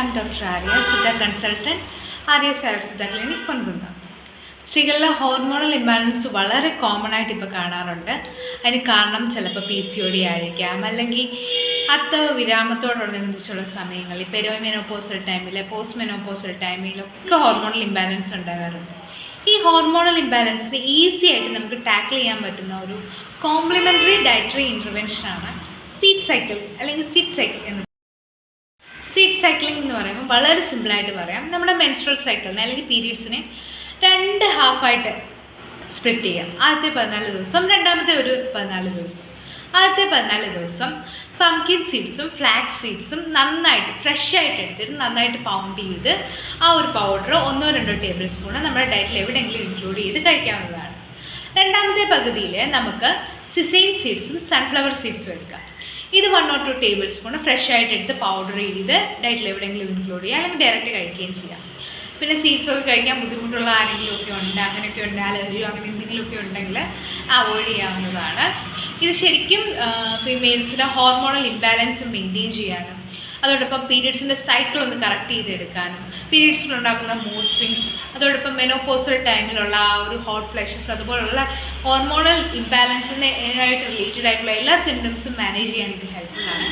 am Dr. Arya, Siddha Consultant, Arya Sayur Siddha Clinic, Pongunna. സ്ത്രീകളിലെ hormonal imbalance വളരെ common ആയിട്ട് ഇപ്പോൾ കാണാറുണ്ട്. അതിന് കാരണം ചിലപ്പോൾ PCOD ആയിരിക്കാം, അല്ലെങ്കിൽ വിരാമത്തോടനുബന്ധിച്ചുള്ള സമയങ്ങളിൽ പെരിമെനോപോസൽ ടൈമിൽ, പോസ്റ്റ് മെനോപോസൽ ടൈമിലൊക്കെ ഹോർമോണൽ ഇംബാലൻസ് ഉണ്ടാകാറുണ്ട്. ഈ ഹോർമോണൽ ഇംബാലൻസിന് ഈസി ആയിട്ട് നമുക്ക് ടാക്കിൾ ചെയ്യാൻ പറ്റുന്ന ഒരു കോംപ്ലിമെൻ്ററി ഡയറ്ററി ഇൻ്റർവെൻഷനാണ് സീഡ് സൈക്കിൾ അല്ലെങ്കിൽ സീഡ് സൈക്കിൾ എന്ന്. സീഡ് സൈക്ലിംഗ് എന്ന് പറയുമ്പോൾ വളരെ സിമ്പിളായിട്ട് പറയാം, നമ്മുടെ മെൻസ്ട്രൽ സൈക്കിളിനെ അല്ലെങ്കിൽ പീരീഡ്സിനെ 2 ഹാഫായിട്ട് സ്പ്ലിറ്റ് ചെയ്യാം. ആദ്യത്തെ 14 ദിവസം, രണ്ടാമത്തെ ഒരു 14 ദിവസം. ആദ്യത്തെ 14 ദിവസം പംകിൻ സീഡ്സും ഫ്ലാക്സ് സീഡ്സും നന്നായിട്ട് ഫ്രഷ് ആയിട്ട് എടുത്തിട്ട് നന്നായിട്ട് പൗണ്ട് ചെയ്ത് ആ ഒരു പൗഡർ 1-2 ടേബിൾ സ്പൂണ് നമ്മുടെ ഡയറ്റിൽ എവിടെയെങ്കിലും ഇൻക്ലൂഡ് ചെയ്ത് കഴിക്കാവുന്നതാണ്. രണ്ടാമത്തെ പകുതിയിൽ നമുക്ക് സിസെയിം സീഡ്സും സൺഫ്ലവർ സീഡ്സും എടുക്കാം. ഇത് 1-2 ടേബിൾ സ്പൂണ് ഫ്രഷ് ആയിട്ട് എടുത്ത് പൗഡർ ചെയ്ത് ഡയറ്റിൽ എവിടെയെങ്കിലും ഇൻക്ലൂഡ് ചെയ്യുക, അല്ലെങ്കിൽ ഡയറക്റ്റ് കഴിക്കുകയും ചെയ്യാം. പിന്നെ സീഡ്സൊക്കെ കഴിക്കാൻ ബുദ്ധിമുട്ടുള്ള ആരെങ്കിലുമൊക്കെ ഉണ്ട്, അങ്ങനെയൊക്കെ ഉണ്ട്, അലർജിയോ അങ്ങനെ എന്തെങ്കിലുമൊക്കെ ഉണ്ടെങ്കിൽ അവോയ്ഡ് ചെയ്യാവുന്നതാണ്. ഇത് ശരിക്കും ഫീമെയിൽസിലെ ഹോർമോണൽ ഇംബാലൻസ് മെയിൻറ്റെയിൻ ചെയ്യാനും അതോടൊപ്പം പീരീഡ്സിൻ്റെ സൈക്കിൾ ഒന്ന് കറക്റ്റ് ചെയ്തെടുക്കാനും പീരീഡ്സിലുണ്ടാകുന്ന മൂഡ് സ്വിങ്സ്, അതോടൊപ്പം മെനോപോസൽ ടൈമിലുള്ള ആ ഒരു ഹോട്ട് ഫ്ലഷസ്, അതുപോലുള്ള ഹോർമോണൽ ഇംബാലൻസിന് ആയിട്ട് റിലേറ്റഡ് ആയിട്ടുള്ള എല്ലാ സിംറ്റംസും മാനേജ് ചെയ്യാൻ ഇത് ഹെൽപ്ഫുള്ളാണ്.